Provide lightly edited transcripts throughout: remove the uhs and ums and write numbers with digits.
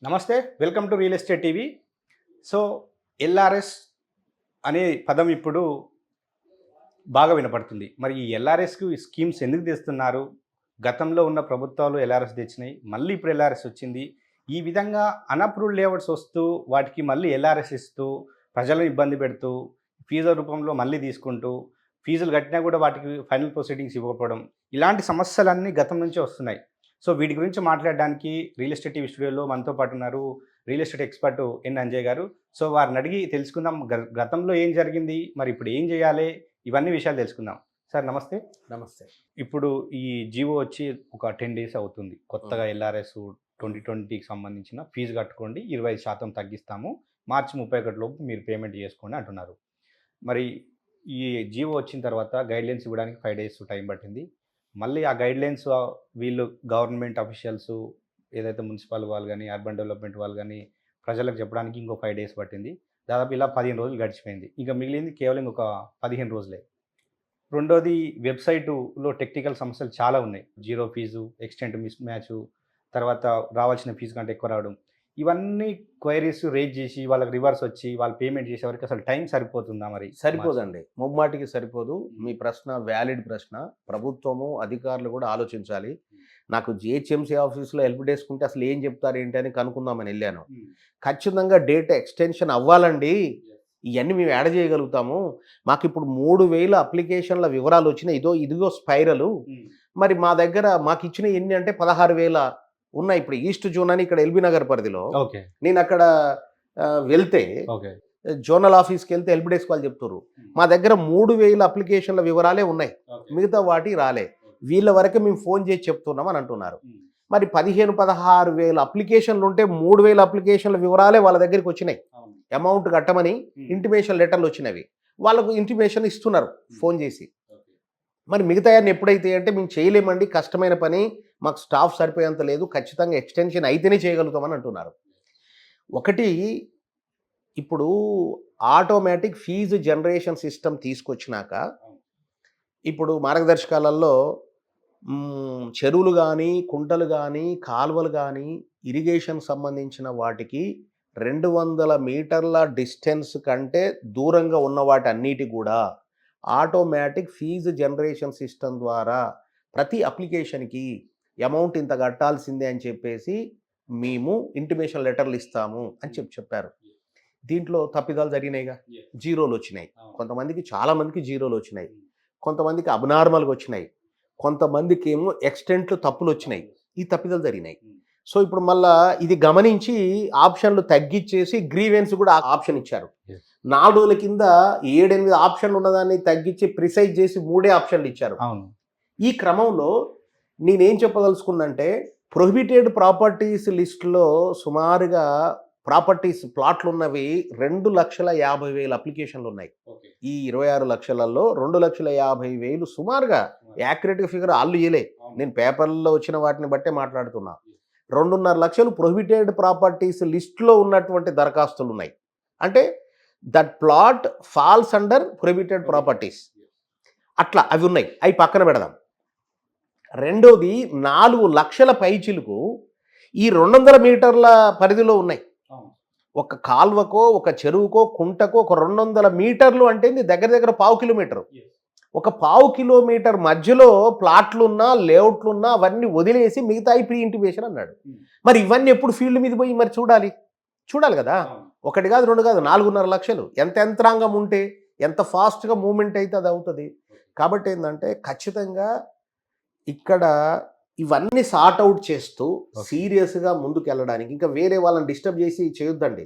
నమస్తే. Welcome to real estate TV. So, LRS అనే పదం ఇప్పుడు బాగా వినపడుతుంది. మరి ఈ ఎల్ఆర్ఎస్‌కు ఈ స్కీమ్స్ ఎందుకు తెస్తున్నారు? గతంలో ఉన్న ప్రభుత్వాలు ఎల్ఆర్ఎస్ తెచ్చినాయి. మళ్ళీ ఇప్పుడు ఎల్ఆర్ఎస్ వచ్చింది. ఈ విధంగా అన్‌అప్రూవ్డ్ లేఅవుట్స్ వస్తూ, వాటికి మళ్ళీ ఎల్ఆర్ఎస్ ఇస్తూ, ప్రజలను ఇబ్బంది పెడుతూ, ఫీజుల రూపంలో మళ్ళీ తీసుకుంటూ, ఫీజులు కట్టినా కూడా వాటికి ఫైనల్ ప్రొసీడింగ్స్ ఇవ్వకపోవడం, ఇలాంటి సమస్యలన్నీ గతం నుంచే వస్తున్నాయి. సో, వీటి గురించి మాట్లాడడానికి రియల్ ఎస్టేట్ టీవీ స్టూడియోలో మనతో పాటు ఉన్నారు రియల్ ఎస్టేట్ ఎక్స్పర్ట్ ఎన్ అంజయ్ గారు. సో, వారిని అడిగి తెలుసుకుందాం గతంలో ఏం జరిగింది? మరి ఇప్పుడు ఏం చేయాలి? ఇవన్నీ విషయాలు తెలుసుకుందాం. సార్ నమస్తే. నమస్తే. ఇప్పుడు ఈ జీవో వచ్చి ఒక 10 డేస్ అవుతుంది. కొత్తగా ఎల్ఆర్ఎస్ 2020కి సంబంధించిన ఫీజు కట్టుకోండి 25% తగ్గిస్తాము. మార్చి 31 లోపు మీరు పేమెంట్ చేసుకోండి అంటున్నారు. మరి ఈ జీవో వచ్చిన తర్వాత గైడ్‌లైన్స్ ఇవ్వడానికి 5 డేస్ టైం పట్టింది. మళ్ళీ ఆ గైడ్‌లైన్స్ వీళ్ళు గవర్నమెంట్ అఫీషియల్స్ ఏదైతే మున్సిపల్ వాళ్ళు గాని, అర్బన్ డెవలప్‌మెంట్ వాళ్ళు గాని ప్రజలకు చెప్పడానికి ఇంకో 5 డేస్ పట్టింది. దాదాపు ఇలా 15 రోజులు గడిచిపోయింది. ఇక మిగిలింది కేవలం ఇంకొక 15 రోజులే. రెండోది వెబ్‌సైటులో టెక్నికల్ సమస్యలు చాలా ఉన్నాయి. Zero fees, extent miss match, తర్వాత రావాల్సిన ఫీజు కంటే ఎక్కువ రావడం. ఇవన్నీ క్వైరీస్ రైజ్ చేసి వాళ్ళకి రివర్స్ వచ్చి వాళ్ళు పేమెంట్ చేసే వరకు అసలు టైం సరిపోతుందా మరి? సరిపోదండి. ముమ్మాటికి సరిపోదు. మీ ప్రశ్న వ్యాలిడ్ ప్రశ్న. ప్రభుత్వము, అధికారులు కూడా ఆలోచించాలి. నాకు జీహెచ్ఎంసీ ఆఫీస్‌లో హెల్ప్ డెస్క్ ఉంటే అసలు ఏం చెప్తారు ఏంటి అని కనుక్కుందామని ఎళ్ళాను. ఖచ్చితంగా డేటా ఎక్స్‌టెన్షన్ అవ్వాలండి. ఇయన్నీ మేము యాడ్ చేయగలుగుతాము. మాకిప్పుడు 3000 అప్లికేషన్ల వివరాలు వచ్చినాయి. ఇదిగో స్పైరలు. మరి మా దగ్గర మాకిచ్చినయి ఎన్ని అంటే 16,000 ఉన్నాయి. ఇప్పుడు ఈస్ట్ జోన్ అని ఇక్కడ ఎల్బీ నగర్ పరిధిలో. ఓకే. నేనక్కడ వెళ్తే ఓకే. జోనల్ ఆఫీస్‌కెళ్తే హెల్ప్ డెస్క్ వాళ్ళు చెప్తుర్రు. మా దగ్గర 3000 అప్లికేషన్ల వివరాలే ఉన్నాయి. మిగతా వాటి రాలే. వీళ్ళ వరకే మేము ఫోన్ చేసి చెప్తున్నాం అని అంటున్నారు. మరి 16,000 అప్లికేషన్లు ఉంటే 3,000 అప్లికేషన్ల వివరాలే వాళ్ళ దగ్గరికి వచ్చినాయి. అమౌంట్ కట్టమని ఇంటిమేషన్ లెటర్లు వచ్చినవి. వాళ్ళకు ఇంటిమేషన్ ఇస్తున్నారు ఫోన్ చేసి. మరి మిగతాయన్ని ఎప్పుడైతే అంటే మేము చేయలేమండి, కష్టమైన పని, మాకు స్టాఫ్ సరిపోయేంత లేదు, ఖచ్చితంగా ఎక్స్టెన్షన్ అయితేనే చేయగలుగుతామని అంటున్నారు. ఒకటి, ఇప్పుడు ఆటోమేటిక్ ఫీజు జనరేషన్ సిస్టమ్ తీసుకొచ్చినాక ఇప్పుడు మార్గదర్శకాలలో చెరువులు కానీ, కుంటలు కానీ, కాలువలు కానీ, ఇరిగేషన్ సంబంధించిన వాటికి 200 మీటర్ల డిస్టెన్స్ కంటే దూరంగా ఉన్న వాటి అన్నిటి కూడా ఆటోమేటిక్ ఫీజు జనరేషన్ సిస్టమ్ ద్వారా ప్రతి అప్లికేషన్కి అమౌంట్ ఇంత కట్టాల్సిందే అని చెప్పేసి మేము ఇంటిమేషన్ లెటర్లు ఇస్తాము అని చెప్పారు. దీంట్లో తప్పిదాలు జరిగినాయిగా. జీరోలు వచ్చినాయి. కొంతమందికి, చాలామందికి జీరోలు వచ్చినాయి. కొంతమందికి అబ్నార్మల్గా వచ్చినాయి. కొంతమందికి ఏమో ఎక్స్టెంట్లు తప్పులు వచ్చినాయి. ఈ తప్పిదాలు జరిగినాయి. సో ఇప్పుడు మళ్ళా ఇది గమనించి ఆప్షన్లు తగ్గించేసి గ్రీవెన్స్ కూడా ఆప్షన్ ఇచ్చారు. 4 రోజుల కింద 7-8 ఆప్షన్లు ఉన్నదాన్ని తగ్గించి ప్రిసైజ్ చేసి 3 ఆప్షన్లు ఇచ్చారు. ఈ క్రమంలో నేనేం చెప్పదలుచుకున్నంటే, ప్రొహిబిటెడ్ ప్రాపర్టీస్ లిస్టులో సుమారుగా ప్రాపర్టీస్ ప్లాట్లు ఉన్నవి 2,50,000 అప్లికేషన్లు ఉన్నాయి. ఈ 26 లక్షలలో 2,50,000 సుమారుగా, యాక్యురేట్గా ఫిగర్ వాళ్ళు ఇయలే, నేను పేపర్లో వచ్చిన వాటిని బట్టే మాట్లాడుతున్నా. 2.5 లక్షలు ప్రొహిబిటెడ్ ప్రాపర్టీస్ లిస్టులో ఉన్నటువంటి దరఖాస్తులు ఉన్నాయి. అంటే that plot falls under prohibited properties. అట్లా అవి ఉన్నాయి. అవి పక్కన పెడదాం. రెండోది, 4 లక్షల పైచిలకు ఈ 200 మీటర్ల పరిధిలో ఉన్నాయి. ఒక కాల్వకో, ఒక చెరువుకో, కుంటకో ఒక 200 మీటర్లు అంటే దగ్గర దగ్గర 1/2 కిలోమీటరు. ఒక 1/2 కిలోమీటర్ మధ్యలో ప్లాట్లున్నా, లేఅవుట్లున్నా అవన్నీ వదిలేసి మిగతాయి ప్రీ ఇంటిమేషన్ అన్నాడు. మరి ఇవన్నీ ఎప్పుడు ఫీల్డ్ మీద పోయి మరి చూడాలి కదా. ఒకటి కాదు, 2 కాదు, 4.5 లక్షలు. ఎంత యంత్రాంగం ఉంటే, ఎంత ఫాస్ట్గా మూమెంట్ అయితే అది అవుతుంది. కాబట్టి ఏంటంటే ఖచ్చితంగా ఇక్కడ ఇవన్నీ సార్ట్ అవుట్ చేస్తూ సీరియస్గా ముందుకు వెళ్ళడానికి, ఇంకా వేరే వాళ్ళని డిస్టర్బ్ చేసి చేయొద్దండి.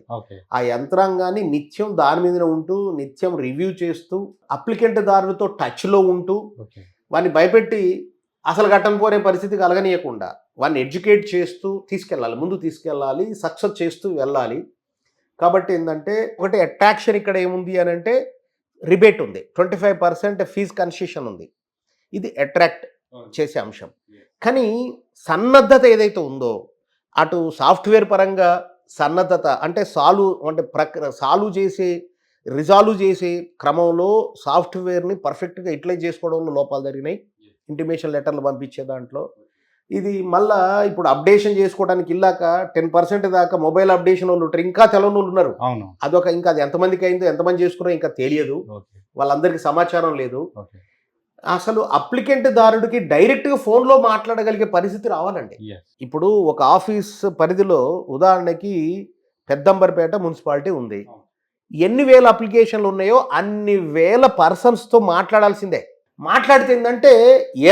ఆ యంత్రాంగాన్ని నిత్యం దాని మీదనే ఉంటూ, నిత్యం రివ్యూ చేస్తూ, అప్లికెంట్ దారులతో టచ్లో ఉంటూ, వాడిని భయపెట్టి అసలు కట్టకపోనే పరిస్థితి కలగనీయకుండా వాడిని ఎడ్యుకేట్ చేస్తూ ముందు తీసుకెళ్ళాలి, సక్సెస్ చేస్తూ వెళ్ళాలి. కాబట్టి ఏంటంటే, ఒకటి అట్రాక్షన్ ఇక్కడ ఏముంది అని అంటే, రిబేట్ ఉంది, 25% ఫీజు కన్సెషన్ ఉంది. ఇది అట్రాక్ట్ చేసే అంశం. కానీ సన్నద్ధత ఏదైతే ఉందో, అటు సాఫ్ట్వేర్ పరంగా సన్నద్ధత అంటే రిజాల్వ్ చేసే క్రమంలో సాఫ్ట్వేర్ని పర్ఫెక్ట్గా యూటిలైజ్ చేసుకోవడంలో లోపాలు జరిగినాయి. ఇంటిమేషన్ లెటర్లు పంపించే దాంట్లో ఇది మళ్ళా ఇప్పుడు అప్డేషన్ చేసుకోవడానికి ఇల్లాక 10% దాకా మొబైల్ అప్డేషన్ వాళ్ళు ఉంటారు, ఇంకా తెలవని వాళ్ళు ఉన్నారు. అవును. అదొక ఇంకా అది ఎంతమందికి అయిందో ఎంతమంది చేసుకున్నారో ఇంకా తెలియదు, ఓకే. వాళ్ళందరికీ సమాచారం లేదు. ఓకే. అసలు అప్లికెంట్ దారుడికి డైరెక్ట్గా ఫోన్లో మాట్లాడగలిగే పరిస్థితి రావాలండి. Yes. ఇప్పుడు ఒక ఆఫీస్ పరిధిలో ఉదాహరణకి పెద్దంబర్పేట మున్సిపాలిటీ ఉంది, ఎన్ని వేల అప్లికేషన్లు ఉన్నాయో అన్ని వేల పర్సన్స్తో మాట్లాడాల్సిందే. మాట్లాడితే ఏంటంటే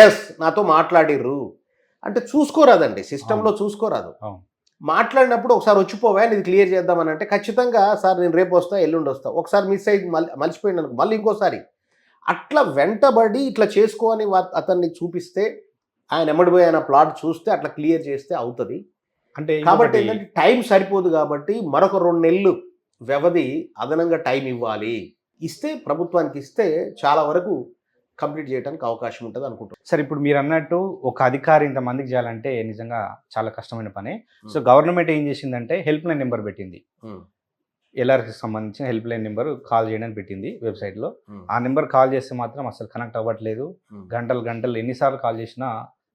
ఎస్ నాతో మాట్లాడిర్రు అంటే చూసుకోరాదండి, సిస్టంలో చూసుకోరాదు. అవును. మాట్లాడినప్పుడు ఒకసారి వచ్చిపోవా ఇది క్లియర్ చేద్దామని అంటే ఖచ్చితంగా సార్ నేను రేపు వస్తా ఎల్లుండి వస్తా, ఒకసారి మిస్ అయ్యి మలిచిపోయింది అనుకో మళ్ళీ ఇంకోసారి అట్లా వెంటబడి ఇట్లా చేసుకోని అతన్ని చూపిస్తే ఆయన ఎమ్మడిపోయి ఆయన ప్లాట్ చూస్తే అట్లా క్లియర్ చేస్తే అవుతుంది. అంటే కాబట్టి ఏంటంటే టైం సరిపోదు కాబట్టి మరొక 2 నెలలు వ్యవధి అదనంగా టైం ఇవ్వాలి. ఇస్తే ప్రభుత్వానికి ఇస్తే చాలా వరకు కంప్లీట్ చేయడానికి అవకాశం ఉంటుంది అనుకుంటున్నాను. సరే, ఇప్పుడు మీరు అన్నట్టు ఒక అధికారి ఇంతమందికి చేయాలంటే నిజంగా చాలా కష్టమైన పని. సో గవర్నమెంట్ ఏం చేసిందంటే హెల్ప్ లైన్ నెంబర్ పెట్టింది, ఎల్ఆర్కి సంబంధించిన హెల్ప్ లైన్ నెంబర్ కాల్ చేయడానికి పెట్టింది వెబ్సైట్లో. ఆ నెంబర్ కాల్ చేస్తే మాత్రం అసలు కనెక్ట్ అవ్వట్లేదు, గంటలు ఎన్నిసార్లు కాల్ చేసినా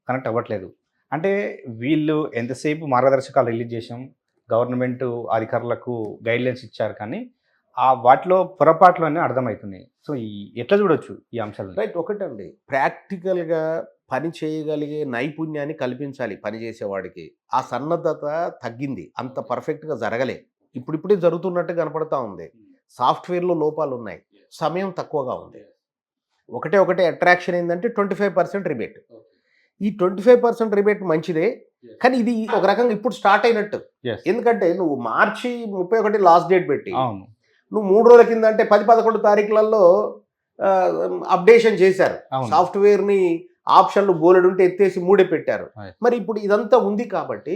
కనెక్ట్ అవ్వట్లేదు. అంటే వీళ్ళు ఎంతసేపు మార్గదర్శకాలు రిలీజ్ చేసాం, గవర్నమెంట్ అధికారులకు గైడ్లైన్స్ ఇచ్చారు, కానీ ఆ వాటిలో పొరపాట్లు అన్నీ అర్థమవుతున్నాయి. సో ఎట్లా చూడొచ్చు ఈ అంశాలు? రైట్, ఒకటండి ప్రాక్టికల్గా పని చేయగలిగే నైపుణ్యాన్ని కల్పించాలి పని చేసేవాడికి. ఆ సన్నద్ధత తగ్గింది, అంత పర్ఫెక్ట్గా జరగలే, ఇప్పుడిప్పుడే జరుగుతున్నట్టు కనపడతా ఉంది. సాఫ్ట్వేర్లో లోపాలు ఉన్నాయి, సమయం తక్కువగా ఉంది. ఒకటే అట్రాక్షన్ ఏంటంటే 25% రిబేట్. ఈ 25% రిబేట్ మంచిదే, కానీ ఇది ఒక రకంగా ఇప్పుడు స్టార్ట్ అయినట్టు. ఎందుకంటే నువ్వు మార్చి 31 లాస్ట్ డేట్ పెట్టి నువ్వు 3 రోజుల కింద అంటే 10-11 తారీఖులలో అప్డేషన్ చేశారు. సాఫ్ట్వేర్ని ఆప్షన్లు బోలెడుంటే ఎత్తేసి 3 పెట్టారు. మరి ఇప్పుడు ఇదంతా ఉంది కాబట్టి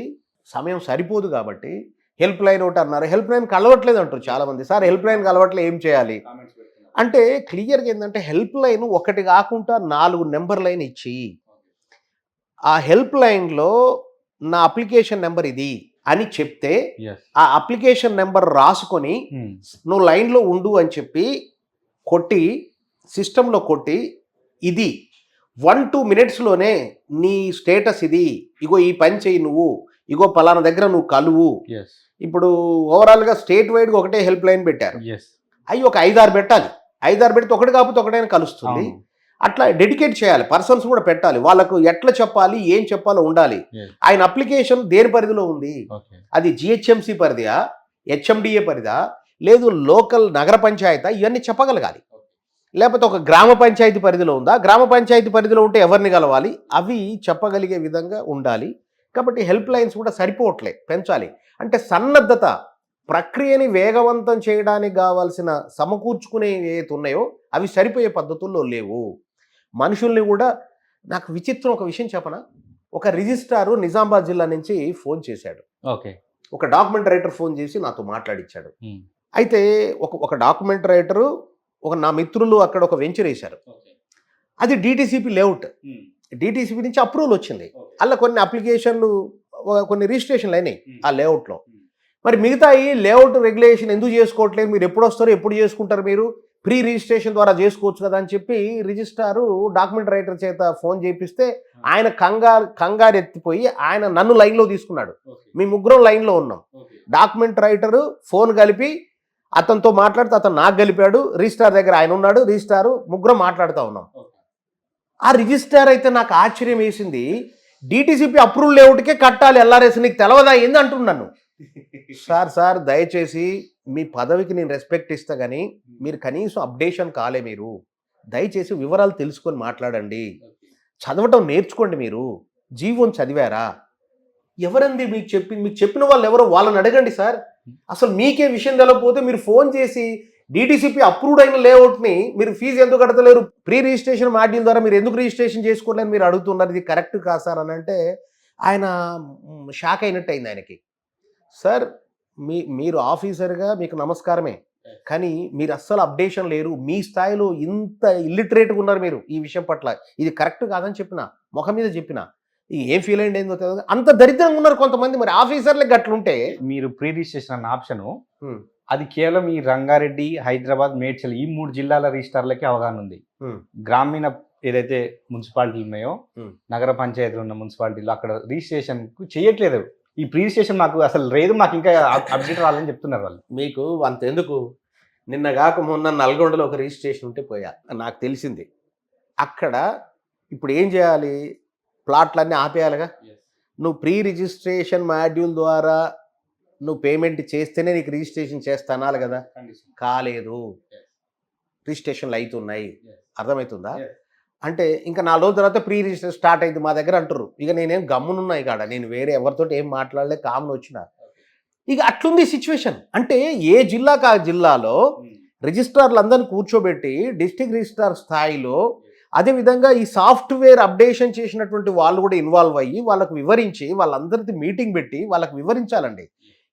సమయం సరిపోదు కాబట్టి హెల్ప్ లైన్ ఒకటి అన్నారు, హెల్ప్ లైన్ కలవట్లేదు అంటారు చాలామంది. సార్ హెల్ప్ లైన్ కలవట్లేదు ఏం చేయాలి అంటే క్లియర్గా ఏంటంటే హెల్ప్ లైన్ ఒకటి కాకుండా 4 నెంబర్ లైన్ ఇచ్చి ఆ హెల్ప్ లైన్లో నా అప్లికేషన్ నెంబర్ ఇది అని చెప్తే ఆ అప్లికేషన్ నెంబర్ రాసుకొని నువ్వు లైన్లో ఉండు అని చెప్పి కొట్టి సిస్టంలో కొట్టి ఇది 1-2 మినిట్స్లోనే నీ స్టేటస్ ఇది, ఇగో ఈ పని చెయ్యి నువ్వు, ఇగో పలానా దగ్గర నువ్వు కలువు. ఇప్పుడు ఓవరాల్గా స్టేట్ వైడ్గా ఒకటే హెల్ప్ లైన్ పెట్టారు, అవి ఒక 5-6 పెట్టాలి. 5-6 పెడితే ఒకటి కాకపోతే ఒకటైనా కలుస్తుంది. అట్లా డెడికేట్ చేయాలి, పర్సన్స్ కూడా పెట్టాలి, వాళ్ళకు ఎట్లా చెప్పాలి ఏం చెప్పాలో ఉండాలి. ఆయన అప్లికేషన్ దేని పరిధిలో ఉంది, అది జిహెచ్ఎంసి పరిధియా, హెచ్ఎండిఏ పరిధా, లేదు లోకల్ నగర పంచాయతీ, ఇవన్నీ చెప్పగలగాలి. లేకపోతే ఒక గ్రామ పంచాయతీ పరిధిలో ఉందా, గ్రామ పంచాయతీ పరిధిలో ఉంటే ఎవరిని కలవాలి, అవి చెప్పగలిగే విధంగా ఉండాలి. కాబట్టి హెల్ప్ లైన్స్ కూడా సరిపోవట్లే, పెంచాలి. అంటే సన్నద్ధత ప్రక్రియని వేగవంతం చేయడానికి కావాల్సిన సమకూర్చుకునే ఏవైతే ఉన్నాయో అవి సరిపోయే పద్ధతుల్లో లేవు. మనుషుల్ని కూడా నాకు విచిత్రం ఒక విషయం చెప్పనా, ఒక రిజిస్ట్రారు నిజామాబాద్ జిల్లా నుంచి ఫోన్ చేశాడు. ఒక డాక్యుమెంట్ రైటర్ ఫోన్ చేసి నాతో మాట్లాడించాడు. అయితే ఒక డాక్యుమెంట్ రైటరు నా మిత్రులు అక్కడ ఒక వెంచర్ వేశారు, అది డిటిసిపి లేఅవుట్. డిటిసిపి నుంచి అప్రూవల్ వచ్చింది, అలా కొన్ని అప్లికేషన్లు కొన్ని రిజిస్ట్రేషన్లు అయినాయి ఆ లేఅవుట్లో. మరి మిగతా ఈ లేఅవుట్ రెగ్యులేషన్ ఎందుకు చేసుకోవట్లేదు, మీరు ఎప్పుడు వస్తారో ఎప్పుడు చేసుకుంటారు, మీరు ప్రీ రిజిస్ట్రేషన్ ద్వారా చేసుకోవచ్చు కదా అని చెప్పి రిజిస్ట్రారు డాక్యుమెంట్ రైటర్ చేత ఫోన్ చేపిస్తే ఆయన కంగారు ఎత్తిపోయి ఆయన నన్ను లైన్లో తీసుకున్నాడు. మీ ముగ్గురం లైన్లో ఉన్నాం, డాక్యుమెంట్ రైటరు ఫోన్ కలిపి అతనితో మాట్లాడితే అతను నాకు కలిపాడు, రిజిస్ట్రార్ దగ్గర ఆయన ఉన్నాడు, రిజిస్ట్రారు ముగ్గురం మాట్లాడుతూ ఉన్నాం. ఆ రిజిస్ట్రార్ అయితే నాకు ఆశ్చర్యం వేసింది, డిటిసిపి అప్రూవల్ లేఅవుట్కే కట్టాలి ఎల్ఆర్ఎస్, నీకు తెలవదా ఏంది అంటున్నాను. సార్ దయచేసి మీ పదవికి నేను రెస్పెక్ట్ ఇస్తా కానీ మీరు కనీసం అప్డేషన్ కాలే, మీరు దయచేసి వివరాలు తెలుసుకొని మాట్లాడండి, చదవటం నేర్చుకోండి, మీరు జీవోని చదివారా, ఎవరండి మీకు చెప్పింది, మీకు చెప్పిన వాళ్ళు ఎవరో వాళ్ళని అడగండి సార్. అసలు మీకే విషయం తెలియకపోతే మీరు ఫోన్ చేసి డిటిసిపి అప్రూవ్డ్ అయిన లేఅవుట్ని మీరు ఫీజు ఎందుకు కడతలేరు, ప్రీ రిజిస్ట్రేషన్ మాడ్యూల్ ద్వారా మీరు ఎందుకు రిజిస్ట్రేషన్ చేసుకోలేని మీరు అడుగుతున్నారు, ఇది కరెక్ట్ కాదు సార్ అని అంటే ఆయన షాక్ అయినట్టు అయింది ఆయనకి. సార్ మీరు ఆఫీసర్గా మీకు నమస్కారమే, కానీ మీరు అస్సలు అప్డేషన్ లేరు, మీ స్థాయిలో ఇంత ఇల్లిటరేట్గా ఉన్నారు మీరు ఈ విషయం పట్ల, ఇది కరెక్ట్ కాదని చెప్పిన, ముఖం మీద చెప్పిన, ఏం ఫీల్ అయింది ఏందో తెలియదు, అంత దరిద్రంగా ఉన్నారు కొంతమంది. మరి ఆఫీసర్లకు గట్లుంటే మీరు ప్రీ రిజిస్ట్రేషన్ అన్న ఆప్షను అది కేవలం ఈ రంగారెడ్డి, హైదరాబాద్, మేడ్చల్ ఈ 3 జిల్లాల రిజిస్టార్లకే అవగాహన ఉంది. గ్రామీణ ఏదైతే మున్సిపాలిటీలు ఉన్నాయో Hmm. నగర పంచాయతీలు ఉన్న మున్సిపాలిటీలో అక్కడ రిజిస్ట్రేషన్ చేయట్లేదు. ఈ ప్రీ రిజిస్ట్రేషన్ మాకు అసలు లేదు, మాకు ఇంకా అప్డేట్ రాలని చెప్తున్నారు వాళ్ళు. మీకు అంతెందుకు, నిన్న కాక మొన్న నల్గొండలో ఒక రిజిస్ట్రేషన్ ఉంటే పోయా, నాకు తెలిసింది. అక్కడ ఇప్పుడు ఏం చేయాలి, ప్లాట్లన్నీ ఆపేయాలిగా. నువ్వు ప్రీ రిజిస్ట్రేషన్ మాడ్యూల్ ద్వారా నువ్వు పేమెంట్ చేస్తేనే నీకు రిజిస్ట్రేషన్ చేస్తానాలి కదా, కాలేదు. రిజిస్ట్రేషన్లు అవుతున్నాయి, అర్థమవుతుందా? అంటే ఇంకా 4 రోజుల తర్వాత ప్రీ రిజిస్టర్ స్టార్ట్ అయింది మా దగ్గర అంటారు. ఇక నేనేం గమ్మునున్నాయి కాడ, నేను వేరే ఎవరితో ఏం మాట్లాడలే, కామన్ వచ్చిన. ఇక అట్లుంది సిచ్యువేషన్. అంటే ఏ జిల్లాకు ఆ జిల్లాలో రిజిస్ట్రార్లు అందరిని కూర్చోబెట్టి డిస్ట్రిక్ట్ రిజిస్ట్రార్ స్థాయిలో, అదేవిధంగా ఈ సాఫ్ట్వేర్ అప్డేషన్ చేసినటువంటి వాళ్ళు కూడా ఇన్వాల్వ్ అయ్యి వాళ్ళకు వివరించి, వాళ్ళందరితో మీటింగ్ పెట్టి వాళ్ళకు వివరించాలండి.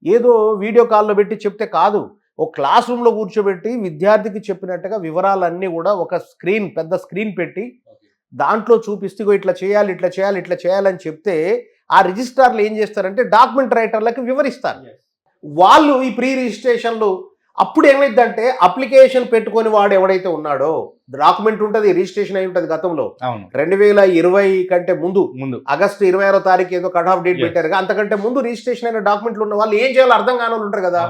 ఏదో వీడియో కాల్లో పెట్టి చెప్తే కాదు, ఒక క్లాస్ రూమ్లో కూర్చోబెట్టి విద్యార్థికి చెప్పినట్టుగా వివరాలన్నీ కూడా ఒక స్క్రీన్, పెద్ద స్క్రీన్ పెట్టి దాంట్లో చూపిస్తూ ఇట్లా చేయాలి, ఇట్లా చేయాలి, ఇట్లా చేయాలని చెప్తే ఆ రిజిస్ట్రార్లు ఏం చేస్తారంటే డాక్యుమెంట్ రైటర్లకు వివరిస్తారు. వాళ్ళు ఈ ప్రీ రిజిస్ట్రేషన్లు అప్పుడు ఏమైందంటే అప్లికేషన్ పెట్టుకొని వాడు ఎవడైతే ఉన్నాడో, డాక్యుమెంట్ ఉంటుంది, రిజిస్ట్రేషన్ అయి ఉంటుంది. గతంలో 2020 కంటే ముందు ఆగస్టు 26వ తారీఖు ఏదో కట్ ఆఫ్ డేట్ పెట్టారు, అంతకంటే ముందు రిజిస్ట్రేషన్ అయిన డాక్యుమెంట్లు ఉన్న వాళ్ళు ఏం చేయాలో అర్థం కాని వాళ్ళు ఉంటారు కదా.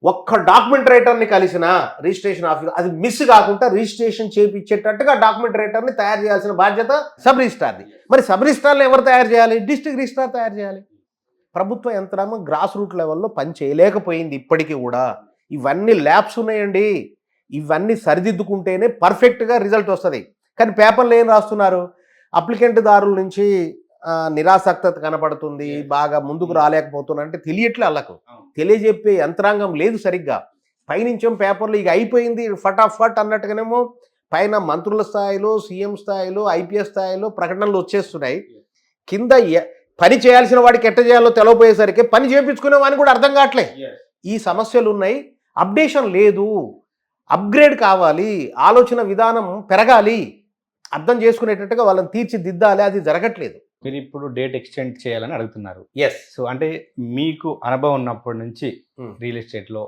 ఒక్క డాక్యుమెంట్ రైటర్ని కలిసిన రిజిస్ట్రేషన్ ఆఫీస్ అది మిస్ కాకుండా రిజిస్ట్రేషన్ చేయించేటట్టుగా డాక్యుమెంట్ రైటర్ని తయారు చేయాల్సిన బాధ్యత సబ్ రిజిస్ట్రార్ది. మరి సబ్ రిజిస్ట్రార్లు ఎవరు తయారు చేయాలి? డిస్ట్రిక్ట్ రిజిస్ట్రార్ తయారు చేయాలి. ప్రభుత్వ యంత్రాంగం గ్రాస్ రూట్ లెవెల్లో పని చేయలేకపోయింది ఇప్పటికీ కూడా. ఇవన్నీ ల్యాబ్స్ ఉన్నాయండి, ఇవన్నీ సరిదిద్దుకుంటేనే పర్ఫెక్ట్గా రిజల్ట్ వస్తుంది. కానీ పేపర్లు ఏం రాస్తున్నారు, అప్లికెంట్ దారుల నుంచి నిరాసక్తత కనపడుతుంది, బాగా ముందుకు రాలేకపోతున్నారు అంటే తెలియట్లే, వాళ్ళకు తెలియజెప్పే యంత్రాంగం లేదు సరిగ్గా. పైనుంచేం పేపర్లు ఇక అయిపోయింది ఫటాఫట్ అన్నట్టుగానేమో పైన మంత్రుల స్థాయిలో, సీఎం స్థాయిలో, ఐపీఎస్ స్థాయిలో ప్రకటనలు వచ్చేస్తున్నాయి. కింద పని చేయాల్సిన వాడికి ఎట్ట చేయాలో తెలవపోయేసరికి పని చేయించుకునే వాడిని కూడా అర్థం కావట్లే. ఈ సమస్యలు ఉన్నాయి, అప్డేషన్ లేదు, అప్గ్రేడ్ కావాలి, ఆలోచన విధానం పెరగాలి, అర్థం చేసుకునేటట్టుగా వాళ్ళని తీర్చిదిద్దాలి, అది జరగట్లేదు. మీరు ఇప్పుడు డేట్ ఎక్స్టెండ్ చేయాలని అడుగుతున్నారు. ఎస్. సో అంటే మీకు అనుభవం ఉన్నప్పటి నుంచి రియల్ ఎస్టేట్లో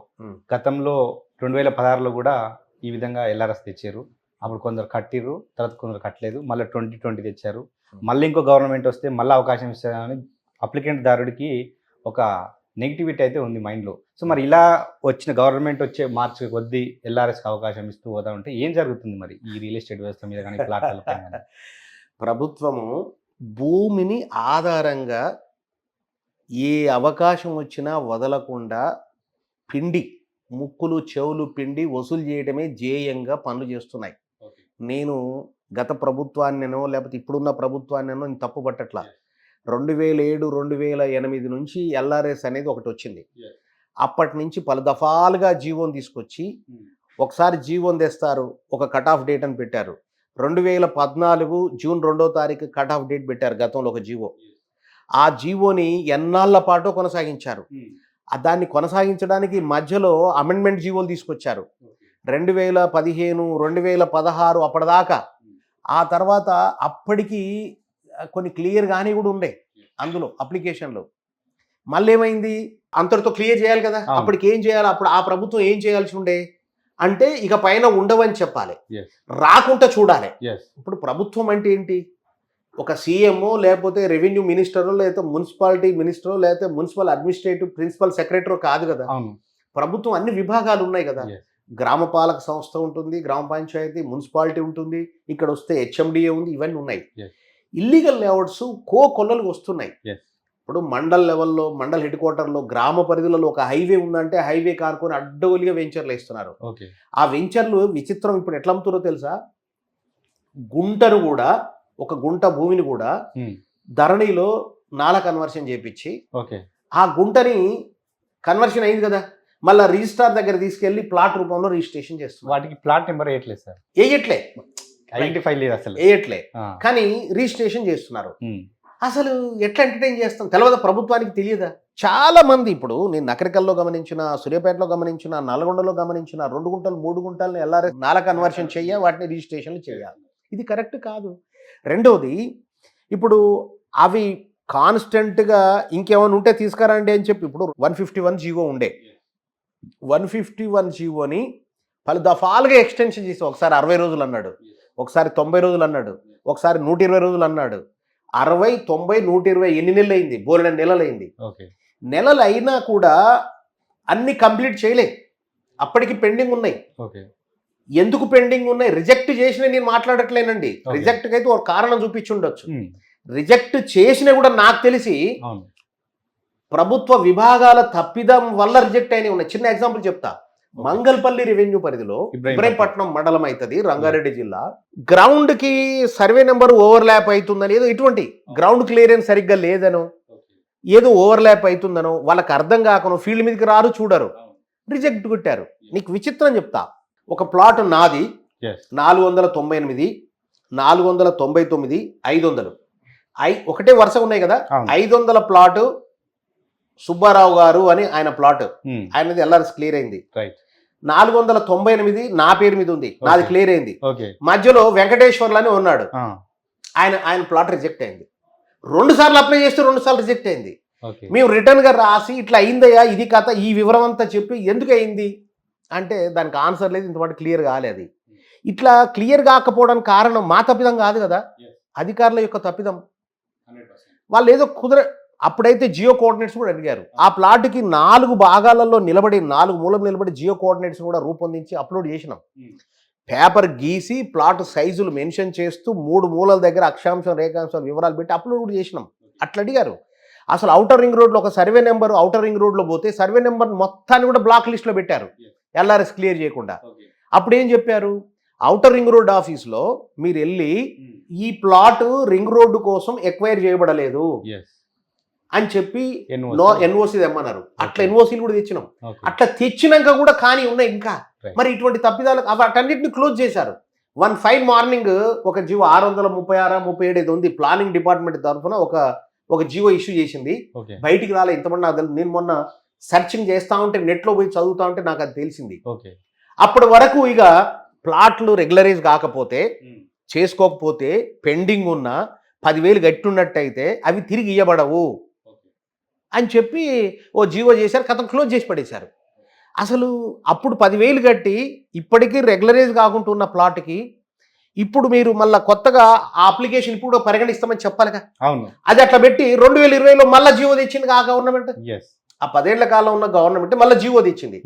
గతంలో 2016లో కూడా ఈ విధంగా ఎల్ఆర్ఎస్ తెచ్చారు. అప్పుడు కొందరు కట్టిర్రు, తర్వాత కొందరు కట్టలేదు, మళ్ళీ 2020 తెచ్చారు. మళ్ళీ ఇంకో గవర్నమెంట్ వస్తే మళ్ళీ అవకాశం ఇస్తారని అప్లికెంట్ దారుడికి ఒక నెగిటివిటీ అయితే ఉంది మైండ్లో. సో మరి ఇలా వచ్చిన గవర్నమెంట్ వచ్చే మార్చి కొద్దీ ఎల్ఆర్ఎస్కి అవకాశం ఇస్తూ పోతా ఉంటే ఏం జరుగుతుంది మరి ఈ రియల్ ఎస్టేట్ వ్యవస్థ మీద కానీ ప్లాట్ల పైన కానీ? ప్రభుత్వము భూమిని ఆధారంగా ఏ అవకాశం వచ్చినా వదలకుండా పిండి, ముక్కులు చెవులు పిండి వసూలు చేయడమే ధ్యేయంగా పనులు చేస్తున్నాయి. నేను గత ప్రభుత్వాన్నో లేకపోతే ఇప్పుడున్న ప్రభుత్వాన్నో నేను తప్పు పట్టట్లా. 2007, 2008 నుంచి ఎల్ఆర్ఎస్ అనేది ఒకటి వచ్చింది. అప్పటి నుంచి పలు దఫాలుగా జీవోని తీసుకొచ్చి, ఒకసారి జీవోని తెస్తారు, ఒక కట్ ఆఫ్ డేట్ అని పెట్టారు. 2014 జూన్ 2వ తారీఖు కట్ ఆఫ్ డేట్ పెట్టారు గతంలో ఒక జీవో. ఆ జీవోని ఎన్నాళ్ళ పాటు కొనసాగించారు. దాన్ని కొనసాగించడానికి మధ్యలో అమెండ్మెంట్ జీవోలు తీసుకొచ్చారు 2015, 2016 అప్పటిదాకా. ఆ తర్వాత అప్పటికి కొన్ని క్లియర్ కానీ కూడా ఉండే అందులో అప్లికేషన్లో. మళ్ళీ ఏమైంది, అంతటితో క్లియర్ చేయాలి కదా, అప్పటికి ఏం చేయాలి, అప్పుడు ఆ ప్రభుత్వం ఏం చేయాల్సి ఉండే అంటే ఇక పైన ఉండవని చెప్పాలి, రాకుండా చూడాలి. ఇప్పుడు ప్రభుత్వం అంటే ఏంటి, ఒక సీఎంఓ లేకపోతే రెవెన్యూ మినిస్టరో లేకపోతే మున్సిపాలిటీ మినిస్టరో లేకపోతే మున్సిపల్ అడ్మినిస్ట్రేటివ్ ప్రిన్సిపల్ సెక్రటరీ కాదు కదా. ప్రభుత్వం అన్ని విభాగాలు ఉన్నాయి కదా. గ్రామ పాలక సంస్థ ఉంటుంది, గ్రామ పంచాయతీ, మున్సిపాలిటీ ఉంటుంది, ఇక్కడ వస్తే హెచ్ఎండిఏ ఉంది, ఇవన్నీ ఉన్నాయి. ఇల్లీగల్ లేఅవుట్స్ కొల్లలు వస్తున్నాయి. ఇప్పుడు మండల్ లెవెల్లో, మండల్ హెడ్ క్వార్టర్లో, గ్రామ పరిధిలో ఒక హైవే ఉందంటే హైవే కారుకొని అడ్డగోలుగా వెంచర్లు వేస్తున్నారు. ఆ వెంచర్లు విచిత్రం. ఇప్పుడు ఎట్లా అమ్ముతారో తెలుసా, గుంటను కూడా, ఒక గుంట భూమిని కూడా ధరణిలో నాలా కన్వర్షన్ చేపించి, ఆ గుంటని కన్వర్షన్ అయింది కదా, మళ్ళీ రిజిస్ట్రార్ దగ్గర తీసుకెళ్లి ప్లాట్ రూపంలో రిజిస్ట్రేషన్ చేస్తున్నారు. వాటికి ప్లాట్ నెంబర్ వేయట్లేదు సార్, వేయట్లే, ఐడెంటిఫై లేదు అసలు, వేయట్లే, కానీ రిజిస్ట్రేషన్ చేస్తున్నారు. అసలు ఎట్లా ఎంటర్టైన్ చేస్తాం తెలియదా, ప్రభుత్వానికి తెలియదా? చాలా మంది, ఇప్పుడు నేను నకరికల్లో గమనించిన, సూర్యాపేటలో గమనించిన, నల్గొండలో గమనించిన, 2 గుంటలు 3 గుంటలను ఎల్ఆర్ఎస్ నాలా కన్వర్షన్ చెయ్య, వాటిని రిజిస్ట్రేషన్లు చేయాలి. ఇది కరెక్ట్ కాదు. రెండోది, ఇప్పుడు అవి కాన్స్టెంట్గా ఇంకేమైనా ఉంటే తీసుకురండి అని చెప్పి, ఇప్పుడు 151 జీవో ఉండే, 151 జీవోని పలు దఫాలుగా ఎక్స్టెన్షన్ చేసి, ఒకసారి 60 రోజులు అన్నాడు, ఒకసారి 90 రోజులు అన్నాడు, ఒకసారి 120 రోజులు అన్నాడు. 60, 90, 120 ఎన్ని నెలలు అయింది? బోలెడన్ని నెలలు అయింది. ఓకే. నెలలు అయినా కూడా అన్ని కంప్లీట్ చేయలే, అప్పటికి పెండింగ్ ఉన్నాయి. ఓకే. ఎందుకు పెండింగ్ ఉన్నాయి? రిజెక్ట్ చేసిన నేను మాట్లాడట్లేనండి. రిజెక్ట్కి అయితే ఒక కారణం చూపించి ఉండొచ్చు. రిజెక్ట్ చేసిన కూడా నాకు తెలిసి అవును. ప్రభుత్వ విభాగాల తప్పిదం వల్ల రిజెక్ట్ అయినవి ఉన్నాయి. చిన్న ఎగ్జాంపుల్ చెప్తా. మంగళపల్లి రెవెన్యూ పరిధిలో ఇబ్రహీంపట్నం మండలం అవుతుంది, రంగారెడ్డి జిల్లా. గ్రౌండ్ కి సర్వే నెంబర్ ఓవర్లాప్ అవుతుందని, ఏదో ఇటువంటి గ్రౌండ్ క్లియరెన్స్ సరిగ్గా లేదనో, ఏదో ఓవర్లాప్ అవుతుందనో వాళ్ళకి అర్థం కాకనో ఫీల్డ్ మీదకి రారు, చూడరు, రిజెక్ట్ కొట్టారు. నీకు విచిత్రం చెప్తా. ఒక ప్లాట్ నాది 498, 499, 500 ఒకటే వరుస ఉన్నాయి కదా. 500 ప్లాట్ సుబ్బారావు గారు అని ఆయన ప్లాట్, ఆయనది ఎల్ఆర్ఎస్ క్లియర్ అయింది. 498 నా పేరు మీద ఉంది, నాది క్లియర్ అయింది. మధ్యలో వెంకటేశ్వర్లు అని ఉన్నాడు, ఆయన ప్లాట్ రిజెక్ట్ అయింది. 2 సార్లు అప్లై చేస్తే 2 సార్లు రిజెక్ట్ అయింది. మేము రిటర్న్ గా రాసి ఇట్లా అయిందయ్యా, ఇది కథ, ఈ వివరం అంతా చెప్పి ఎందుకు అయింది అంటే దానికి ఆన్సర్ లేదు, ఇంతపాటు క్లియర్ కాలేదు. ఇట్లా క్లియర్ కాకపోవడానికి కారణం మా తప్పిదం కాదు కదా, అధికారుల యొక్క తప్పిదం. వాళ్ళు ఏదో అప్పుడైతే జియో కోఆర్డినేట్స్ కూడా అడిగారు. ఆ ప్లాట్కి 4 భాగాలలో నిలబడి, 4 మూలం నిలబడి జియో కోఆర్డినేట్స్ కూడా రూపొందించి అప్లోడ్ చేసినాం. పేపర్ గీసి ప్లాట్ సైజులు మెన్షన్ చేస్తూ 3 మూలల దగ్గర అక్షాంశం, రేఖాంశం వివరాలు పెట్టి అప్లోడ్ కూడా చేసినాం. అట్లా అడిగారు. అసలు ఔటర్ రింగ్ రోడ్లో ఒక సర్వే నెంబర్, ఔటర్ రింగ్ రోడ్లో పోతే సర్వే నెంబర్ మొత్తాన్ని కూడా బ్లాక్ లిస్ట్లో పెట్టారు, ఎల్ఆర్ఎస్ క్లియర్ చేయకుండా. అప్పుడు ఏం చెప్పారు? ఔటర్ రింగ్ రోడ్ ఆఫీస్లో మీరు వెళ్ళి ఈ ప్లాట్ రింగ్ రోడ్డు కోసం ఎక్వైర్ చేయబడలేదు అని చెప్పి ఎన్ఓసి తెమ్మన్నారు. అట్లా ఎన్ఓసీలు కూడా తెచ్చినాం. అట్లా తెచ్చినాక కూడా కానీ ఉన్నాయి ఇంకా. మరి ఇటువంటి తప్పిదాలు వాటన్నిటిని క్లోజ్ చేశారు. 1 ఫైన్ మార్నింగ్ ఒక జియో 636, 37 ఏదో ఉంది, ప్లానింగ్ డిపార్ట్మెంట్ తరఫున ఒక జియో ఇష్యూ చేసింది. బయటికి రాలే ఇంతమంది నాకు తెలుసు. నేను మొన్న సెర్చింగ్ చేస్తా ఉంటే, నెట్లో పోయి చదువుతా ఉంటే నాకు అది తెలిసింది. అప్పటి వరకు ఇక ప్లాట్లు రెగ్యులరైజ్ కాకపోతే, చేసుకోకపోతే, పెండింగ్ ఉన్న 10,000 గట్టున్నట్టయితే అవి తిరిగి ఇవ్వబడవు అని చెప్పి ఓ జీవో చేశారు, కథం క్లోజ్ చేసి పడేశారు. అసలు అప్పుడు 10,000 కట్టి ఇప్పటికీ రెగ్యులరైజ్ కాకుండా ఉన్న ప్లాట్కి ఇప్పుడు మీరు మళ్ళీ కొత్తగా ఆ అప్లికేషన్ ఇప్పుడు పరిగణిస్తామని చెప్పాలిగా. అవును. అది అట్లా పెట్టి 2020లో మళ్ళీ జీవో తెచ్చింది ఆ గవర్నమెంట్. ఆ 10 ఏళ్ల కాలం ఉన్న గవర్నమెంట్ మళ్ళీ జీవో తెచ్చింది.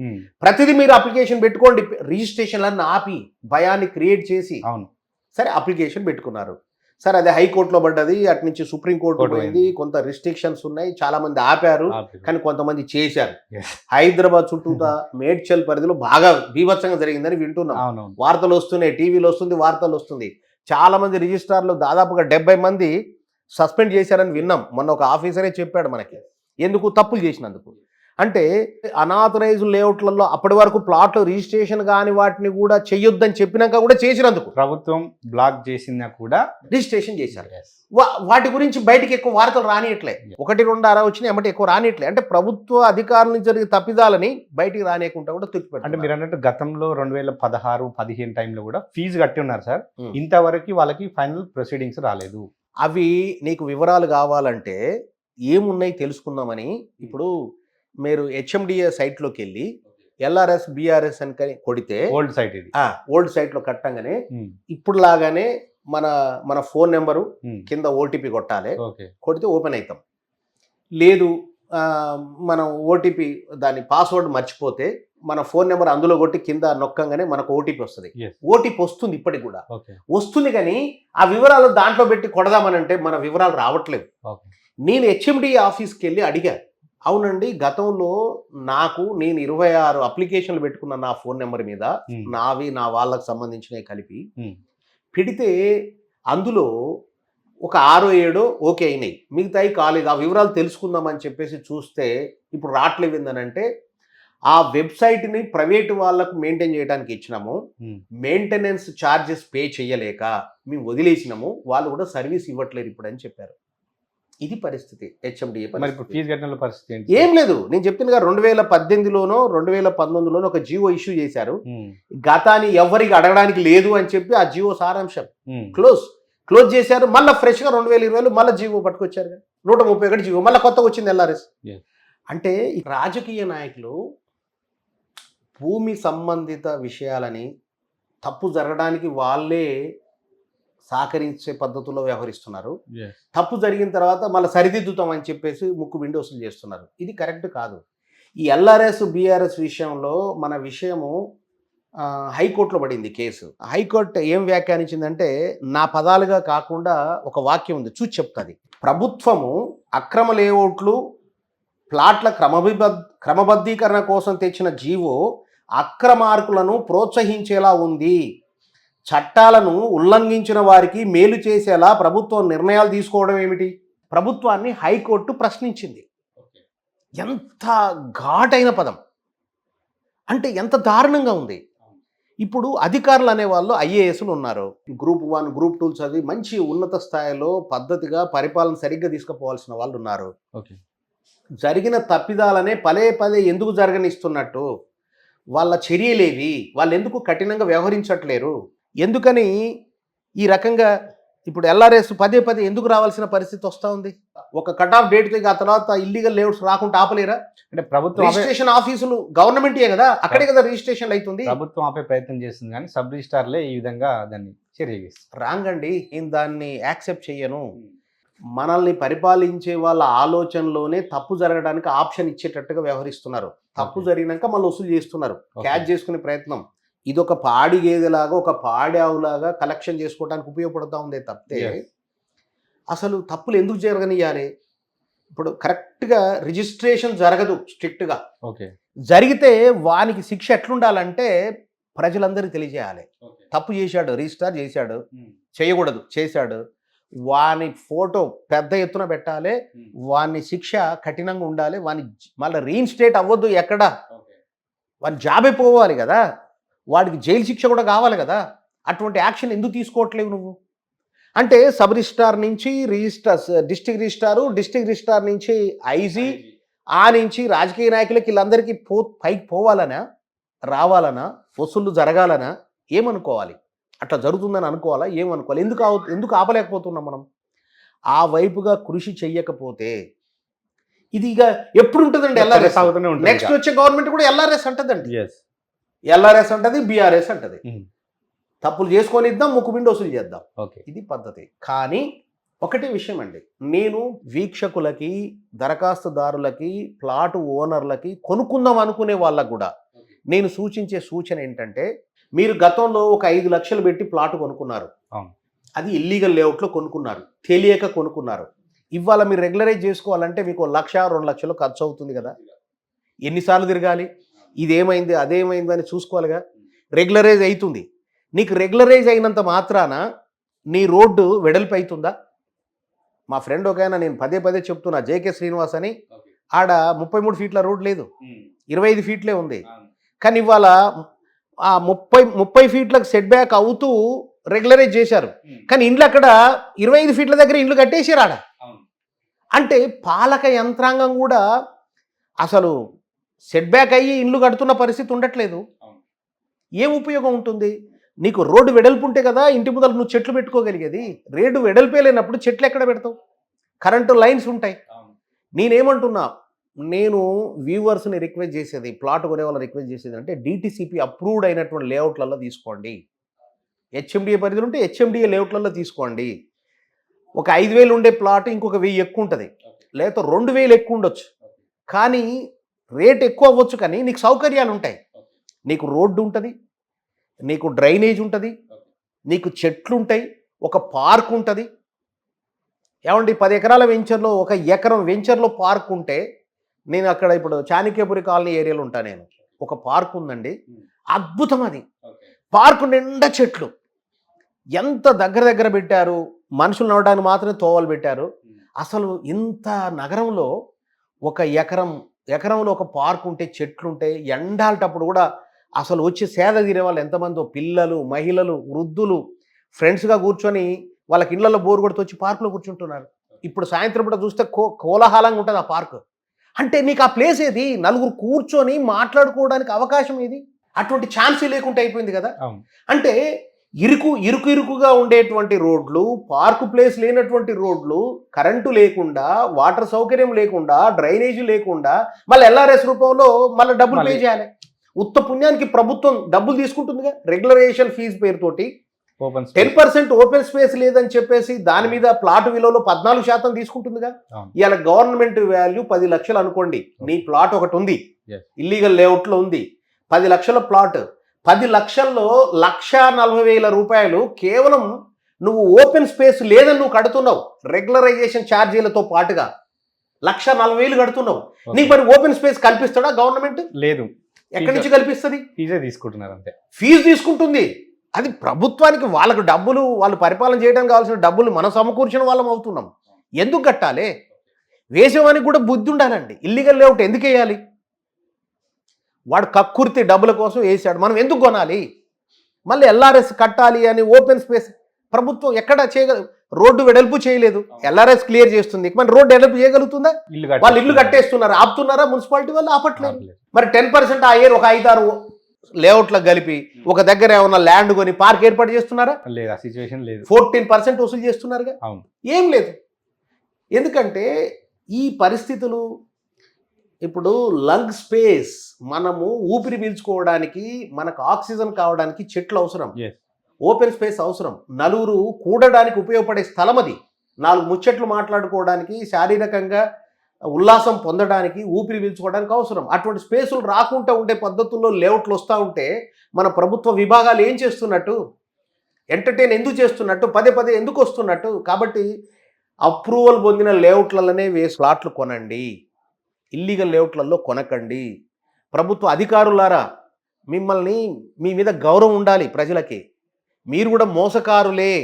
ప్రతిదీ మీరు అప్లికేషన్ పెట్టుకోండి, రిజిస్ట్రేషన్లన్నీ ఆపి భయాన్ని క్రియేట్ చేసి సరే అప్లికేషన్ పెట్టుకున్నారు. సరే అది హైకోర్టులో పడ్డది, అటు నుంచి సుప్రీంకోర్టు పోయింది, కొంత రిస్ట్రిక్షన్స్ ఉన్నాయి, చాలా మంది ఆపారు, కానీ కొంతమంది చేశారు. హైదరాబాద్ చుట్టూతా మేడ్చల్ పరిధిలో బాగా బీభత్సంగా జరిగిందని వింటున్నాం. వార్తలు వస్తున్నాయి, టీవీలో వస్తుంది, వార్తలు వస్తుంది. చాలా మంది రిజిస్ట్రార్లు దాదాపుగా 70 మంది సస్పెండ్ చేశారని విన్నాం. మొన్న ఒక ఆఫీసరే చెప్పాడు మనకి, ఎందుకు తప్పులు చేసినందుకు. అంటే అనాథరైజ్ లేఅవుట్లలో అప్పటి వరకు ప్లాట్లు రిజిస్ట్రేషన్ కాని వాటిని కూడా చెయ్యొద్దని చెప్పినాక కూడా చేసినందుకు ప్రభుత్వం బ్లాక్ చేసినా కూడా రిజిస్ట్రేషన్ చేశారు. వాటి గురించి బయటికి ఎక్కువ వార్తలు రానియట్లే, 1, 2 అలా వచ్చినాయి అమ్మటే ఎక్కువ రానియట్లే. అంటే ప్రభుత్వ అధికారుల నుంచి జరిగే తప్పిదాలని బయటికి రానియకుండా కూడా తొక్కిపెట్టారు. అంటే మీరు అన్నట్టు గతంలో 2016, 15 టైంలో కూడా ఫీజు కట్టి ఉన్నారు సార్, ఇంతవరకు వాళ్ళకి ఫైనల్ ప్రొసీడింగ్స్ రాలేదు. అవి నీకు వివరాలు కావాలంటే ఏమున్నాయి తెలుసుకుందామని ఇప్పుడు మీరు హెచ్ఎండిఏ సైట్లోకి వెళ్ళి ఎల్ఆర్ఎస్ బిఆర్ఎస్ అని కొడితే, ఓల్డ్ సైట్ ఇది, ఓల్డ్ సైట్లో కట్టంగానే ఇప్పుడు లాగానే మన ఫోన్ నెంబరు కింద ఓటీపీ కొట్టాలి, కొడితే ఓపెన్ అవుతాం. లేదు మనం ఓటీపీ దాని పాస్వర్డ్ మర్చిపోతే మన ఫోన్ నెంబర్ అందులో కొట్టి కింద నొక్కంగానే మనకు ఓటీపీ వస్తుంది. ఓటీపీ వస్తుంది, ఇప్పటికి కూడా వస్తుంది, కానీ ఆ వివరాలు దాంట్లో పెట్టి కొడదామనంటే మన వివరాలు రావట్లేదు. నేను హెచ్ఎండిఏ ఆఫీస్కి వెళ్ళి అడిగా, అవునండి గతంలో నేను 26 అప్లికేషన్లు పెట్టుకున్న నా ఫోన్ నెంబర్ మీద, నావి నా వాళ్ళకు సంబంధించినవి కలిపి పెడితే అందులో ఒక 6, 7 ఓకే అయినాయి, మిగతాయి కాలేదు. ఆ వివరాలు తెలుసుకుందామని చెప్పేసి చూస్తే ఇప్పుడు రావట్లేదు. ఏంటంటే ఆ వెబ్సైట్ని ప్రైవేటు వాళ్ళకు మెయింటైన్ చేయడానికి ఇచ్చినాము, మెయింటెనెన్స్ ఛార్జెస్ పే చేయలేక మేము వదిలేసినాము, వాళ్ళు కూడా సర్వీస్ ఇవ్వట్లేదు ఇప్పుడు అని చెప్పారు. ఇది పరిస్థితి హెచ్ఎండిఏ. పరిస్థితి ఏం లేదు, నేను చెప్తున్నా 2018లోనో 2019లోనో ఒక జియో ఇష్యూ చేశారు. గతాన్ని ఎవరికి అడగడానికి లేదు అని చెప్పి ఆ జియో సారాంశం క్లోజ్ చేశారు. మళ్ళీ ఫ్రెష్గా 2020లో మళ్ళీ జియో పట్టుకొచ్చారు, 131 జియో మళ్ళీ కొత్తగా వచ్చింది ఎల్ఆర్ఎస్. అంటే రాజకీయ నాయకులు భూమి సంబంధిత విషయాలని తప్పు జరగడానికి వాళ్ళే సహకరించే పద్ధతుల్లో వ్యవహరిస్తున్నారు. తప్పు జరిగిన తర్వాత మళ్ళీ సరిదిద్దుతాం అని చెప్పేసి ముక్కు పిండి వసూలు చేస్తున్నారు. ఇది కరెక్ట్ కాదు. ఈ ఎల్ఆర్ఎస్ బీఆర్ఎస్ విషయంలో మన విషయము హైకోర్టులో పడింది కేసు. హైకోర్టు ఏం వ్యాఖ్యానించిందంటే నా పదాలుగా కాకుండా ఒక వాక్యం ఉంది, చూసి చెప్తుంది. ప్రభుత్వము అక్రమ లేఅవుట్లు ప్లాట్ల క్రమబద్ధీకరణ కోసం తెచ్చిన జీవో అక్రమార్కులను ప్రోత్సహించేలా ఉంది. చట్టాలను ఉల్లంఘించిన వారికి మేలు చేసేలా ప్రభుత్వం నిర్ణయాలు తీసుకోవడం ఏమిటి? ప్రభుత్వాన్ని హైకోర్టు ప్రశ్నించింది. ఎంత ఘాటైన పదం అంటే ఎంత దారుణంగా ఉంది. ఇప్పుడు అధికారులు అనేవాళ్ళు ఐఏఎస్లు ఉన్నారు, గ్రూప్ 1 గ్రూప్ 2 చదివి మంచి ఉన్నత స్థాయిలో పద్ధతిగా పరిపాలన సరిగ్గా తీసుకుపోవాల్సిన వాళ్ళు ఉన్నారు. జరిగిన తప్పిదాలనే పదే పదే ఎందుకు జరగనిస్తున్నట్టు? వాళ్ళ చర్యలేవి? వాళ్ళు ఎందుకు కఠినంగా వ్యవహరించట్లేరు? ఎందుకని ఈ రకంగా ఇప్పుడు ఎల్ఆర్ఎస్ పదే పదే ఎందుకు రావాల్సిన పరిస్థితి వస్తూ ఉంది? ఒక కట్ ఆఫ్ డేట్ ఆ తర్వాత ఇల్లీగల్ లేఅవుట్స్ రాకుండా ఆపలేరా? అంటే ప్రభుత్వం రిజిస్ట్రేషన్ ఆఫీసులు గవర్నమెంటే కదా, అక్కడే కదా రిజిస్ట్రేషన్ అవుతుంది. ప్రభుత్వం ఆపే ప్రయత్నం చేస్తుంది కానీ సబ్ రిజిస్టార్లే ఈ విధంగా దాన్ని చర్య చేస్తారు. రాంగ్ అండి, నేను దాన్ని యాక్సెప్ట్ చేయను. మనల్ని పరిపాలించే వాళ్ళ ఆలోచనలోనే తప్పు జరగడానికి ఆప్షన్ ఇచ్చేటట్టుగా వ్యవహరిస్తున్నారు. తప్పు జరిగినాక మళ్ళీ వసూలు చేస్తున్నారు, క్యాచ్ చేసుకునే ప్రయత్నం. ఇది ఒక పాడి గేదెలాగా ఒక పాడి ఆవులాగా కలెక్షన్ చేసుకోవడానికి ఉపయోగపడుతూ ఉందే తప్పితే అసలు తప్పులు ఎందుకు జరగనియాలి? ఇప్పుడు కరెక్ట్గా రిజిస్ట్రేషన్ జరగదు స్ట్రిక్ట్గా. జరిగితే వానికి శిక్ష ఎట్లుండాలంటే ప్రజలందరికీ తెలియజేయాలి. తప్పు చేశాడు, రిజిస్టార్ చేశాడు, చేయకూడదు చేశాడు, వాని ఫోటో పెద్ద ఎత్తున పెట్టాలి, వాని శిక్ష కఠినంగా ఉండాలి, వాని మళ్ళీ రీఇన్స్టేట్ అవ్వద్దు, ఎక్కడ వాని జాబే పోవాలి కదా, వాడికి జైలు శిక్ష కూడా కావాలి కదా. అటువంటి యాక్షన్ ఎందుకు తీసుకోవట్లేవు నువ్వు? అంటే సబ్ రిజిస్టార్ నుంచి డిస్ట్రిక్ట్ రిజిస్టార్ నుంచి ఐజీ, ఆ నుంచి రాజకీయ నాయకులకి వీళ్ళందరికీ పైకి పోవాలనా, రావాలనా, వసూళ్ళు జరగాలనా, ఏమనుకోవాలి? అట్లా జరుగుతుందని అనుకోవాలా, ఏమనుకోవాలి? ఎందుకు ఆపలేకపోతున్నాం మనం? ఆ వైపుగా కృషి చెయ్యకపోతే ఇది ఇక ఎప్పుడు ఉంటుందండి? ఎల్ఆర్ఎస్ నెక్స్ట్ వచ్చే గవర్నమెంట్ కూడా ఎల్ఆర్ఎస్ అంటదండి. ఎల్ఆర్ఎస్ అంటది, బీఆర్ఎస్ అంటది. తప్పులు చేసుకొని ఇద్దాం, ముక్కుపిండి వసూలు చేద్దాం, ఇది పద్ధతి. కానీ ఒకటే విషయం అండి, నేను వీక్షకులకి, దరఖాస్తుదారులకి, ప్లాట్ ఓనర్లకి, కొనుక్కుందాం అనుకునే వాళ్ళకు కూడా నేను సూచించే సూచన ఏంటంటే, మీరు గతంలో ఒక 5 లక్షలు పెట్టి ప్లాట్ కొనుక్కున్నారు, అది ఇల్లీగల్ లేఅవుట్లో కొనుక్కున్నారు, తెలియక కొనుక్కున్నారు. ఇవాళ మీరు రెగ్యులరైజ్ చేసుకోవాలంటే మీకు 1 లక్ష 2 లక్షలు ఖర్చు అవుతుంది కదా. ఎన్నిసార్లు తిరగాలి? ఇదేమైంది అదేమైంది అని చూసుకోవాలిగా. రెగ్యులరైజ్ అవుతుంది, నీకు రెగ్యులరైజ్ అయినంత మాత్రాన నీ రోడ్డు వెడల్పు అవుతుందా? మా ఫ్రెండ్ ఒక ఆయన, నేను పదే పదే చెప్తున్నా, జేకే శ్రీనివాస్ అని, ఆడ 33 ఫీట్ల రోడ్ లేదు, 25 ఫీట్లే ఉంది. కానీ ఇవాళ ఆ 30 ఫీట్లకు సెట్ బ్యాక్ అవుతూ రెగ్యులరైజ్ చేశారు. కానీ ఇండ్లు అక్కడ 25 ఫీట్ల దగ్గర ఇండ్లు కట్టేసారు ఆడ. అంటే పాలక యంత్రాంగం కూడా అసలు సెట్ బ్యాక్ అయ్యి ఇండ్లు కడుతున్న పరిస్థితి ఉండట్లేదు. ఏం ఉపయోగం ఉంటుంది? నీకు రోడ్డు వెడల్పు ఉంటే కదా ఇంటి ముందర నువ్వు చెట్లు పెట్టుకోగలిగేది. రోడ్డు వెడల్పే లేనప్పుడు చెట్లు ఎక్కడ పెడతావు? కరెంటు లైన్స్ ఉంటాయి. నేనేమంటున్నా, నేను వ్యూవర్స్ని రిక్వెస్ట్ చేసేది, ప్లాట్ కొనే వాళ్ళని రిక్వెస్ట్ చేసేది అంటే, డిటిసిపి అప్రూవ్డ్ అయినటువంటి లేఅవుట్లలో తీసుకోండి. హెచ్ఎండిఏ పరిధిలో ఉంటే హెచ్ఎండిఏ లేఅవుట్లలో తీసుకోండి. ఒక 5,000 ఉండే ప్లాట్ ఇంకొక 1000 ఎక్కువ ఉంటుంది, లేకపోతే 2,000 ఎక్కువ ఉండొచ్చు. కానీ రేట్ ఎక్కువ అవ్వచ్చు, కానీ నీకు సౌకర్యాలు ఉంటాయి. నీకు రోడ్డు ఉంటుంది, నీకు డ్రైనేజ్ ఉంటుంది, నీకు చెట్లు ఉంటాయి, ఒక పార్క్ ఉంటుంది. ఏమండి 10 ఎకరాల వెంచర్లో, ఒక ఎకరం వెంచర్లో పార్క్ ఉంటే, నేను అక్కడ ఇప్పుడు చాణక్యపురి కాలనీ ఏరియాలో ఉంటాను నేను, ఒక పార్క్ ఉందండి, అద్భుతం అది. పార్కు నిండా చెట్లు, ఎంత దగ్గర పెట్టారు, మనుషులు నడవడానికి మాత్రమే తోవలు పెట్టారు. అసలు ఇంత నగరంలో ఒక ఎకరంలో ఒక పార్క్ ఉంటే, చెట్లుంటే, ఎండాలటప్పుడు కూడా అసలు వచ్చి సేద తీరే వాళ్ళు ఎంతమందో, పిల్లలు, మహిళలు, వృద్ధులు ఫ్రెండ్స్గా కూర్చొని వాళ్ళకి ఇళ్లలో బోర్ కొడుతూ వచ్చి పార్కులో కూర్చుంటున్నారు. ఇప్పుడు సాయంత్రం పూట చూస్తే కోలాహలంగా ఉంటుంది ఆ పార్క్. అంటే నీకు ఆ ప్లేస్ ఏది? నలుగురు కూర్చొని మాట్లాడుకోవడానికి అవకాశం ఏది? అటువంటి ఛాన్స్ లేకుండా అయిపోయింది కదా. అంటే ఇరుకుగా ఉండేటువంటి రోడ్లు, పార్కు ప్లేస్ లేనటువంటి రోడ్లు, కరెంటు లేకుండా, వాటర్ సౌకర్యం లేకుండా, డ్రైనేజీ లేకుండా, మళ్ళీ ఎల్ఆర్ఎస్ రూపంలో మళ్ళీ డబ్బులు పే చేయాలి. ఉత్త పుణ్యానికి ప్రభుత్వం డబ్బులు తీసుకుంటుందిగా రెగ్యులరేషన్ ఫీజు పేరుతోటి. ఓపెన్ 10% ఓపెన్ స్పేస్ లేదని చెప్పేసి దాని మీద ప్లాట్ విలువలో 14% తీసుకుంటుందిగా. అవును. ఇవాళ గవర్నమెంట్ వాల్యూ 10 లక్షలు అనుకోండి, నీ ప్లాట్ ఒకటి ఉంది, Yes. ఇల్లీగల్ లేఅవుట్లో ఉంది, 10 లక్షల ప్లాట్, 10 లక్షల్లో 1,40,000 రూపాయలు కేవలం నువ్వు ఓపెన్ స్పేస్ లేదని నువ్వు కడుతున్నావు, రెగ్యులరైజేషన్ ఛార్జీలతో పాటుగా 1,40,000 కడుతున్నావు. నీకు మరి ఓపెన్ స్పేస్ కల్పిస్తాడా గవర్నమెంట్? లేదు, ఎక్కడి నుంచి కల్పిస్తుంది? ఫీజే తీసుకుంటున్నారు అంతే. ఫీజు తీసుకుంటుంది. అది ప్రభుత్వానికి వాళ్ళకు డబ్బులు, వాళ్ళు పరిపాలన చేయడానికి కావాల్సిన డబ్బులు మనం సమకూర్చిన వాళ్ళం అవుతున్నాం. ఎందుకు కట్టాలి? వేసేవానికి కూడా బుద్ధి ఉండాలండి. ఇల్లీగల్ లేఅవుట్ ఎందుకు వేయాలి? వాడు కక్కుర్తి డబ్బుల కోసం వేసాడు, మనం ఎందుకు కొనాలి? మళ్ళీ ఎల్ఆర్ఎస్ కట్టాలి అని ఓపెన్ స్పేస్ ప్రభుత్వం ఎక్కడ చేయగల? రోడ్డు వెడల్పు చేయలేదు, ఎల్ఆర్ఎస్ క్లియర్ చేస్తుంది, మరి రోడ్డు వెడల్పు చేయగలుగుతుందా? వాళ్ళు ఇల్లు కట్టేస్తున్నారు, ఆపుతున్నారా? మున్సిపాలిటీ వాళ్ళు ఆపట్లేదు. మరి 10% ఆ ఇయర్ ఒక 5-6 లేఅవుట్లకు కలిపి ఒక దగ్గర ఏమన్నా ల్యాండ్ కొని పార్క్ ఏర్పాటు చేస్తున్నారా? లేదు, ఆ సిచ్యువేషన్ లేదు. 14% వసూలు చేస్తున్నారుగా. అవును, ఏం లేదు. ఎందుకంటే ఈ పరిస్థితులు ఇప్పుడు లంగ్ స్పేస్, మనము ఊపిరి పీల్చుకోవడానికి, మనకు ఆక్సిజన్ కావడానికి చెట్లు అవసరం, Yes. ఓపెన్ స్పేస్ అవసరం, నలుగురు కూడడానికి ఉపయోగపడే స్థలం అది, 4 ముచ్చట్లు మాట్లాడుకోవడానికి, శారీరకంగా ఉల్లాసం పొందడానికి, ఊపిరి పీల్చుకోవడానికి అవసరం. అటువంటి స్పేసులు రాకుండా ఉండే పద్ధతుల్లో లేఅవుట్లు వస్తూ ఉంటే మన ప్రభుత్వ విభాగాలు ఏం చేస్తున్నట్టు? ఎంటర్టైన్ ఎందుకు చేస్తున్నట్టు? పదే పదే ఎందుకు వస్తున్నట్టు? కాబట్టి అప్రూవల్ పొందిన లేఅవుట్లలోనే ప్లాట్లు కొనండి, ఇల్లీగల్ లేఅవుట్లలో కొనకండి. ప్రభుత్వ అధికారులారా, మిమ్మల్ని, మీ మీద గౌరవం ఉండాలి ప్రజలకి. మీరు కూడా మోసకారులే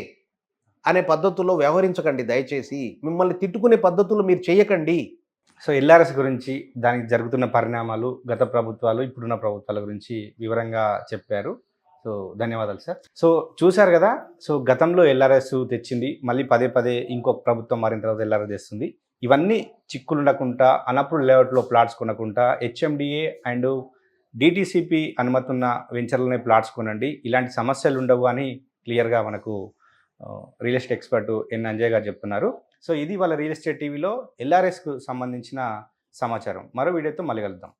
అనే పద్ధతుల్లో వ్యవహరించకండి దయచేసి. మిమ్మల్ని తిట్టుకునే పద్ధతులు మీరు చేయకండి. సో ఎల్ఆర్ఎస్ గురించి, దానికి జరుగుతున్న పరిణామాలు, గత ప్రభుత్వాలు, ఇప్పుడున్న ప్రభుత్వాల గురించి వివరంగా చెప్పారు. సో ధన్యవాదాలు సార్. సో చూశారు కదా, సో గతంలో ఎల్ఆర్ఎస్ తెచ్చింది, మళ్ళీ పదే పదే ఇంకొక ప్రభుత్వం మారిన తర్వాత ఎల్ఆర్ఎస్ తెస్తుంది. ఇవన్నీ చిక్కులు ఉండకుండా, అన్అప్రూవ్డ్ లేఅవుట్లో ప్లాట్స్ కొనకుండా, హెచ్ఎండిఏ అండ్ డిటిసిపి అనుమతి ఉన్న వెంచర్లనే ప్లాట్స్ కొనండి, ఇలాంటి సమస్యలు ఉండవు అని క్లియర్గా మనకు రియల్ ఎస్టేట్ ఎక్స్పర్ట్ ఎన్ అంజయ్ గారు చెప్తున్నారు. సో ఇది వాళ్ళ రియల్ ఎస్టేట్ టీవీలో ఎల్ఆర్ఎస్కు సంబంధించిన సమాచారం. మరో వీడియోతో మళ్ళీ కలుద్దాం.